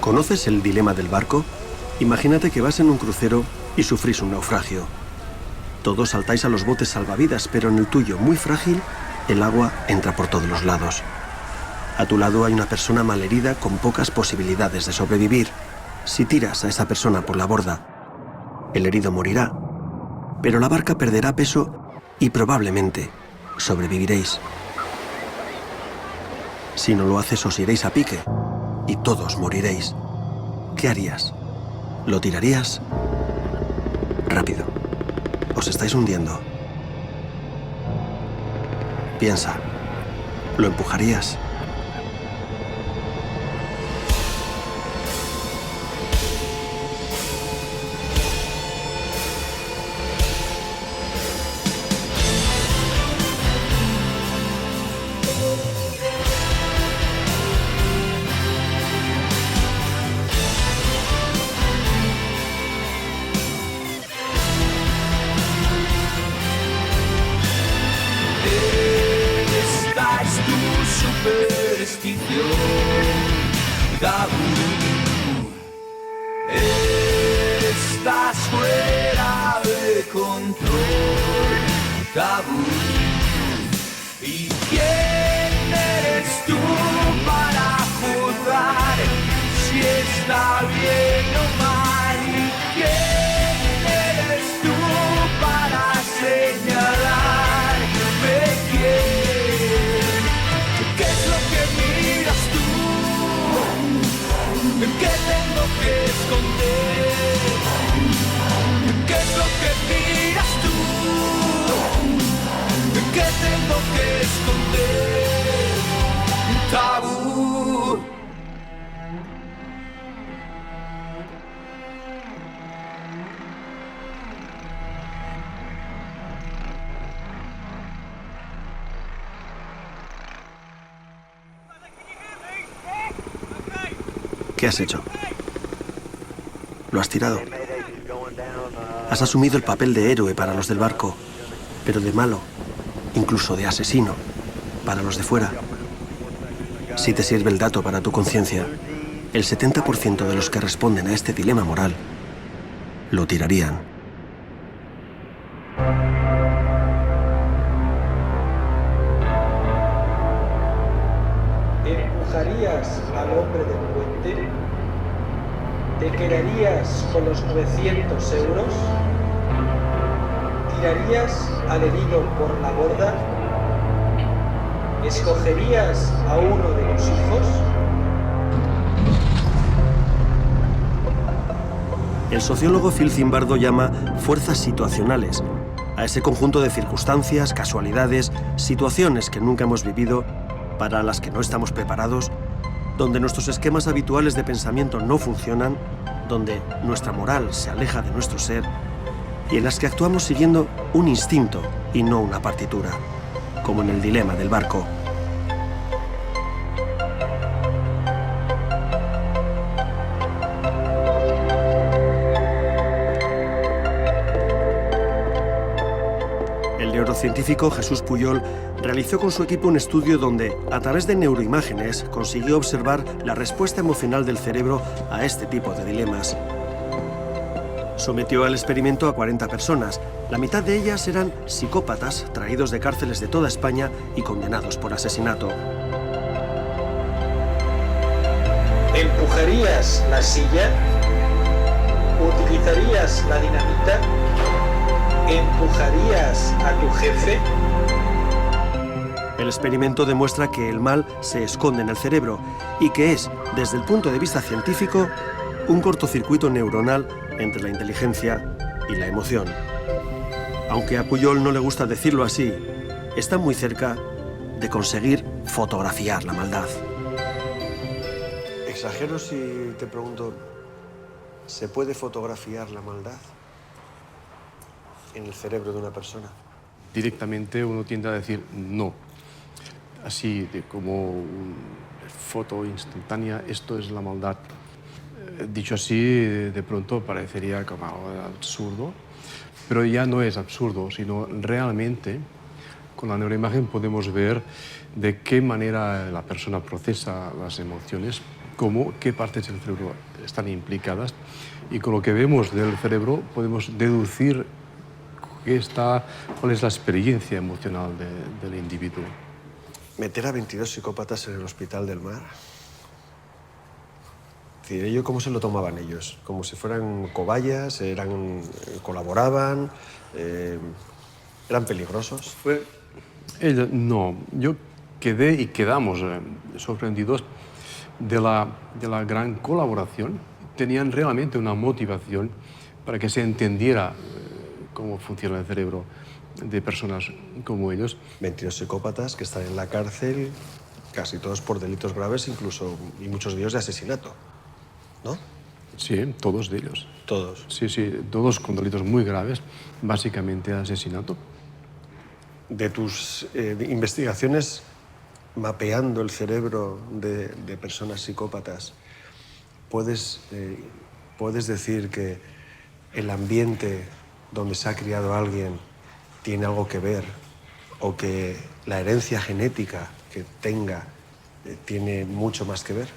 ¿Conoces el dilema del barco? Imagínate que vas en un crucero y sufrís un naufragio. Todos saltáis a los botes salvavidas, pero en el tuyo, muy frágil, el agua entra por todos los lados. A tu lado hay una persona malherida con pocas posibilidades de sobrevivir. Si tiras a esa persona por la borda, el herido morirá, pero la barca perderá peso y probablemente sobreviviréis. Si no lo haces, os iréis a pique y todos moriréis. ¿Qué harías? ¿Lo tirarías? Rápido. Os estáis hundiendo. Piensa. ¿Lo empujarías? Tabú, estás fuera de control, tabú. ¿Y quién eres tú para juzgar si está bien o mal? ¿Y quién eres tú para señalarme quién? ¿Qué es lo que miras tú? ¿Qué tengo que esconder? ¿Qué es lo que miras tú? ¿Qué tengo que esconder? Tabú. ¿Qué has hecho? Lo has tirado. Has asumido el papel de héroe para los del barco, pero de malo, incluso de asesino, para los de fuera. Si te sirve el dato para tu conciencia, el 70% de los que responden a este dilema moral lo tirarían. ¿Empujarías al hombre del puente? ¿Te quedarías con los 900 euros? ¿Tirarías al herido por la borda? ¿Escogerías a uno de tus hijos? El sociólogo Phil Zimbardo llama fuerzas situacionales a ese conjunto de circunstancias, casualidades, situaciones que nunca hemos vivido, para las que no estamos preparados, donde nuestros esquemas habituales de pensamiento no funcionan, donde nuestra moral se aleja de nuestro ser y en las que actuamos siguiendo un instinto y no una partitura, como en el dilema del barco. El neurocientífico Jesús Puyol realizó con su equipo un estudio donde, a través de neuroimágenes, consiguió observar la respuesta emocional del cerebro a este tipo de dilemas. Sometió al experimento a 40 personas. La mitad de ellas eran psicópatas traídos de cárceles de toda España y condenados por asesinato. ¿Empujarías la silla? ¿Utilizarías la dinamita? ¿Empujarías a tu jefe? El experimento demuestra que el mal se esconde en el cerebro y que es, desde el punto de vista científico, un cortocircuito neuronal entre la inteligencia y la emoción. Aunque a Puyol no le gusta decirlo así, está muy cerca de conseguir fotografiar la maldad. Exagero si te pregunto, ¿se puede fotografiar la maldad en el cerebro de una persona? Directamente uno tiende a decir no. Así como una foto instantánea, esto es la maldad. Dicho así, de pronto parecería como algo absurdo, pero ya no es absurdo, sino realmente con la neuroimagen podemos ver de qué manera la persona procesa las emociones cómo, qué partes del cerebro están implicadas, y con lo que vemos del cerebro podemos deducir cuál es la experiencia emocional del individuo. Meter a 22 psicópatas en el hospital del mar. Es decir, ¿ellos cómo se lo tomaban ellos? Como si fueran cobayas, colaboraban, eran peligrosos. No, yo quedé y quedamos sorprendidos de la gran colaboración. Tenían realmente una motivación para que se entendiera cómo funciona el cerebro de personas como ellos. 22 psicópatas que están en la cárcel, casi todos por delitos graves, incluso, y muchos de ellos de asesinato, ¿no? Sí, todos de ellos. Todos. Sí, todos con delitos muy graves, básicamente asesinato. De tus investigaciones mapeando el cerebro de personas psicópatas, ¿puedes decir que el ambiente donde se ha criado alguien tiene algo que ver, o que la herencia genética que tenga tiene mucho más que ver?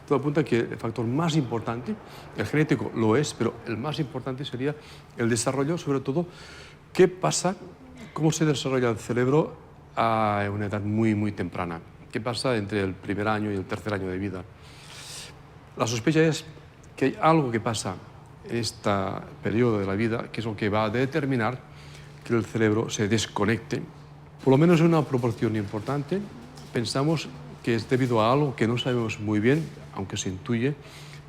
Todo apunta que el factor más importante, el genético lo es, pero el más importante sería el desarrollo, sobre todo, qué pasa, cómo se desarrolla el cerebro a una edad muy, muy temprana. ¿Qué pasa entre el primer año y el tercer año de vida? La sospecha es que hay algo que pasa en este periodo de la vida que es lo que va a determinar que el cerebro se desconecte, por lo menos en una proporción importante. Pensamos que es debido a algo que no sabemos muy bien, aunque se intuye,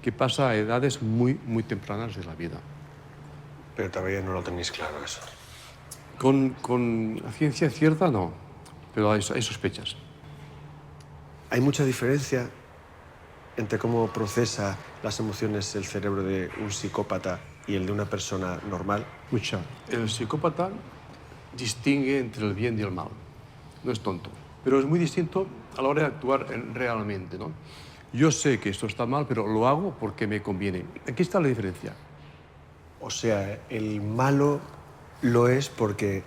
que pasa a edades muy, muy tempranas de la vida. Pero todavía no lo tenéis claro eso. Con ciencia cierta no, pero hay sospechas. ¿Hay mucha diferencia entre cómo procesa las emociones el cerebro de un psicópata y el de una persona normal? Mucha. El psicópata distingue entre el bien y el mal. No es tonto, pero es muy distinto a la hora de actuar realmente, ¿no? Yo sé que esto está mal, pero lo hago porque me conviene. Aquí está la diferencia. O sea, el malo lo es porque,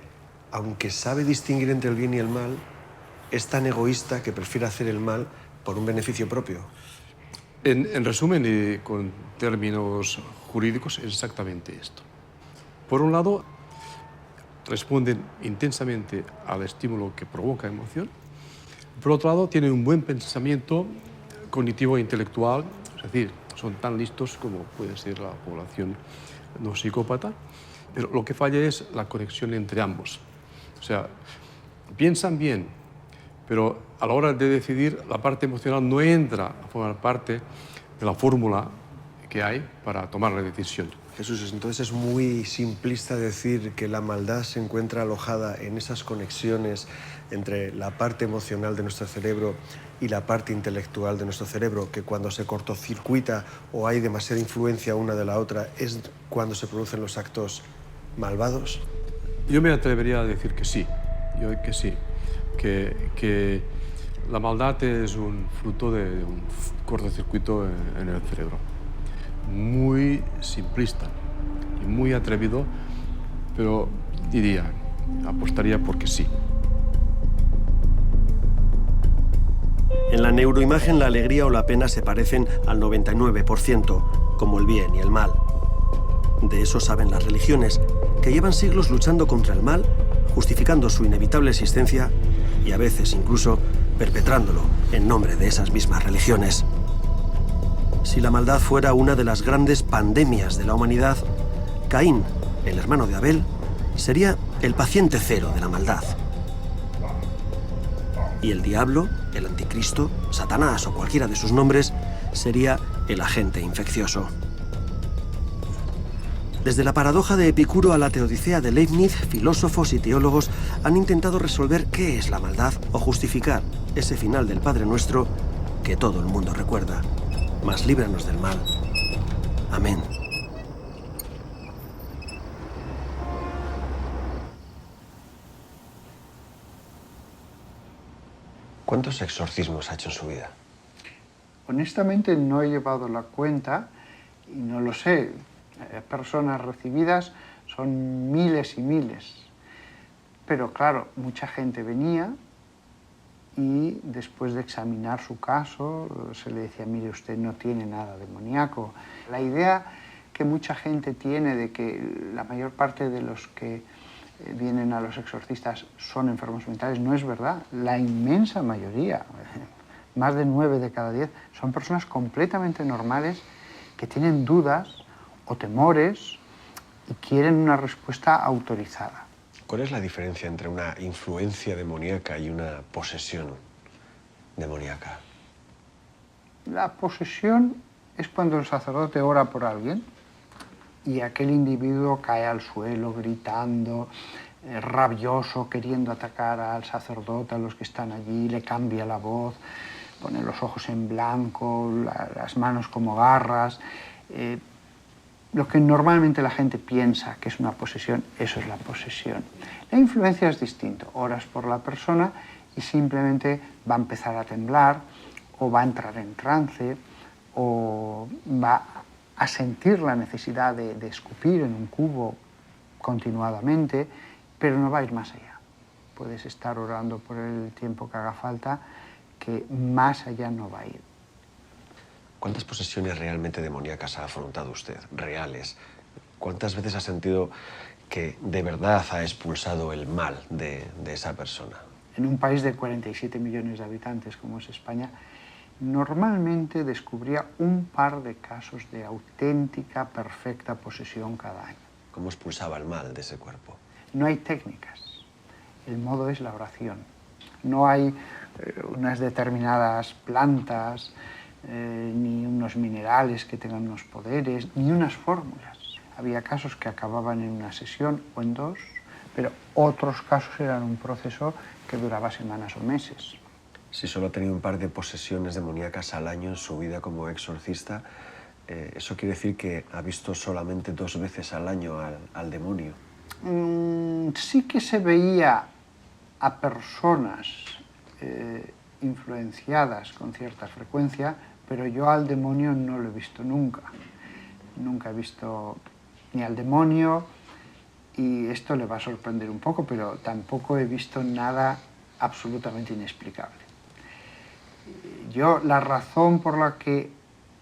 aunque sabe distinguir entre el bien y el mal, es tan egoísta que prefiere hacer el mal por un beneficio propio. En resumen, y con términos jurídicos, es exactamente esto. Por un lado, responden intensamente al estímulo que provoca emoción. Por otro lado, tienen un buen pensamiento cognitivo e intelectual, es decir, son tan listos como puede ser la población no psicópata, pero lo que falla es la conexión entre ambos. O sea, piensan bien, pero a la hora de decidir, la parte emocional no entra a formar parte de la fórmula que hay para tomar la decisión. Jesús, entonces es muy simplista decir que la maldad se encuentra alojada en esas conexiones entre la parte emocional de nuestro cerebro y la parte intelectual de nuestro cerebro, que cuando se cortocircuita o hay demasiada influencia una de la otra es cuando se producen los actos malvados. Yo me atrevería a decir que sí, que la maldad es un fruto de un cortocircuito en el cerebro. Muy simplista y muy atrevido, pero apostaría porque sí. En la neuroimagen, la alegría o la pena se parecen al 99%, como el bien y el mal. De eso saben las religiones, que llevan siglos luchando contra el mal, justificando su inevitable existencia y a veces incluso perpetrándolo en nombre de esas mismas religiones. Si la maldad fuera una de las grandes pandemias de la humanidad, Caín, el hermano de Abel, sería el paciente cero de la maldad. Y el diablo, el anticristo, Satanás o cualquiera de sus nombres, sería el agente infeccioso. Desde la paradoja de Epicuro a la teodicea de Leibniz, filósofos y teólogos han intentado resolver qué es la maldad o justificar ese final del Padre Nuestro que todo el mundo recuerda. Mas líbranos del mal. Amén. ¿Cuántos exorcismos ha hecho en su vida? Honestamente no he llevado la cuenta y no lo sé. Personas recibidas son miles y miles. Pero claro, mucha gente venía y después de examinar su caso se le decía, mire, usted no tiene nada demoníaco. La idea que mucha gente tiene de que la mayor parte de los que vienen a los exorcistas son enfermos mentales no es verdad. La inmensa mayoría, más de 9 de cada 10, son personas completamente normales que tienen dudas o temores y quieren una respuesta autorizada. ¿Cuál es la diferencia entre una influencia demoníaca y una posesión demoníaca? La posesión es cuando el sacerdote ora por alguien y aquel individuo cae al suelo gritando, rabioso, queriendo atacar al sacerdote, a los que están allí, le cambia la voz, pone los ojos en blanco, las manos como garras. Lo que normalmente la gente piensa que es una posesión, eso es la posesión. La influencia es distinto. Oras por la persona y simplemente va a empezar a temblar, o va a entrar en trance, o va a sentir la necesidad de escupir en un cubo continuadamente, pero no va a ir más allá. Puedes estar orando por el tiempo que haga falta, que más allá no va a ir. ¿Cuántas posesiones realmente demoníacas ha afrontado usted? Reales. ¿Cuántas veces ha sentido que de verdad ha expulsado el mal de esa persona? En un país de 47 millones de habitantes como es España, normalmente descubría un par de casos de auténtica, perfecta posesión cada año. ¿Cómo expulsaba el mal de ese cuerpo? No hay técnicas. El modo es la oración. No hay unas determinadas plantas, ni unos minerales que tengan unos poderes, ni unas fórmulas. Había casos que acababan en una sesión o en 2, pero otros casos eran un proceso que duraba semanas o meses. Si solo ha tenido un par de posesiones demoníacas al año en su vida como exorcista, ¿eso quiere decir que ha visto solamente 2 veces al año al demonio? Sí que se veía a personas influenciadas con cierta frecuencia, pero yo al demonio no lo he visto nunca. Nunca he visto ni al demonio, y esto le va a sorprender un poco, pero tampoco he visto nada absolutamente inexplicable. Yo, la razón por la que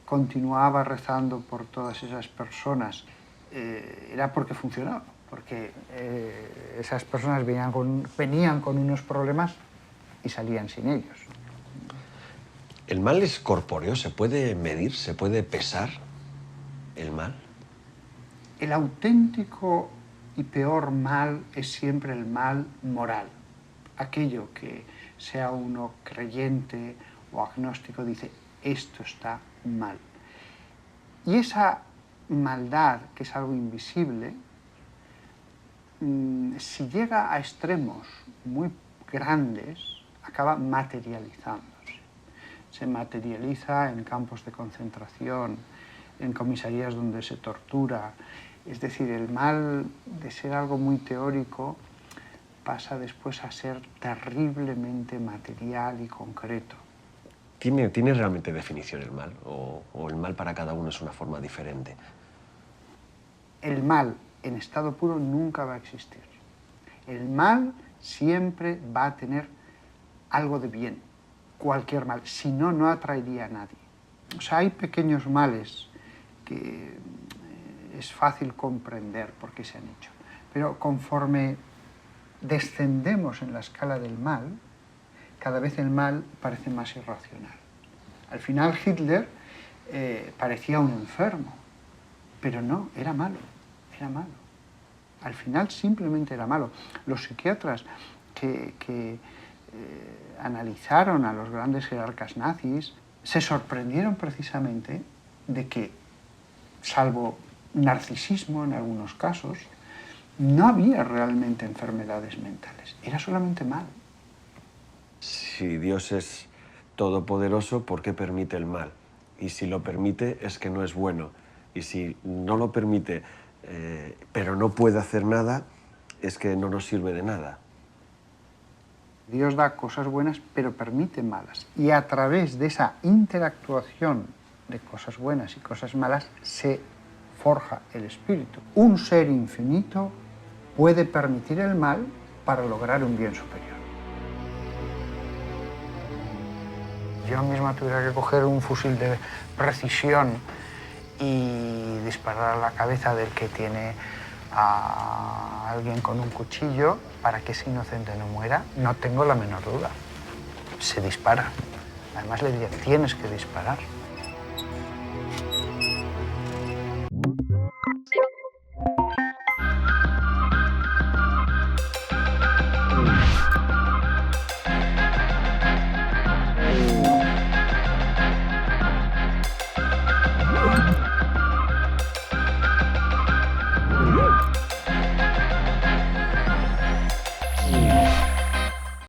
continuaba rezando por todas esas personas era porque funcionaba, porque esas personas venían con unos problemas y salían sin ellos. ¿El mal es corpóreo? ¿Se puede medir? ¿Se puede pesar el mal? El auténtico y peor mal es siempre el mal moral. Aquello que, sea uno creyente o agnóstico, dice, esto está mal. Y esa maldad, que es algo invisible, si llega a extremos muy grandes, acaba materializándose. Se materializa en campos de concentración, en comisarías donde se tortura. Es decir, el mal, de ser algo muy teórico, pasa después a ser terriblemente material y concreto. ¿Tiene realmente definición el mal? ¿O el mal para cada uno es una forma diferente? El mal en estado puro nunca va a existir. El mal siempre va a tener algo de bien, cualquier mal, si no, no atraería a nadie. O sea, hay pequeños males que es fácil comprender por qué se han hecho, pero conforme descendemos en la escala del mal, cada vez el mal parece más irracional. Al final Hitler parecía un enfermo, pero no, era malo, era malo. Al final simplemente era malo. Los psiquiatras que analizaron a los grandes jerarcas nazis se sorprendieron precisamente de que, salvo narcisismo en algunos casos, no había realmente enfermedades mentales, era solamente mal. Si Dios es todopoderoso, ¿por qué permite el mal? Y si lo permite, es que no es bueno. Y si no lo permite, pero no puede hacer nada, es que no nos sirve de nada. Dios da cosas buenas, pero permite malas. Y a través de esa interactuación de cosas buenas y cosas malas, se forja el espíritu. Un ser infinito puede permitir el mal para lograr un bien superior. yo misma tuviera que coger un fusil de precisión y disparar a la cabeza del que tiene a alguien con un cuchillo para que ese inocente no muera, no tengo la menor duda. Se dispara. Además le diría, tienes que disparar.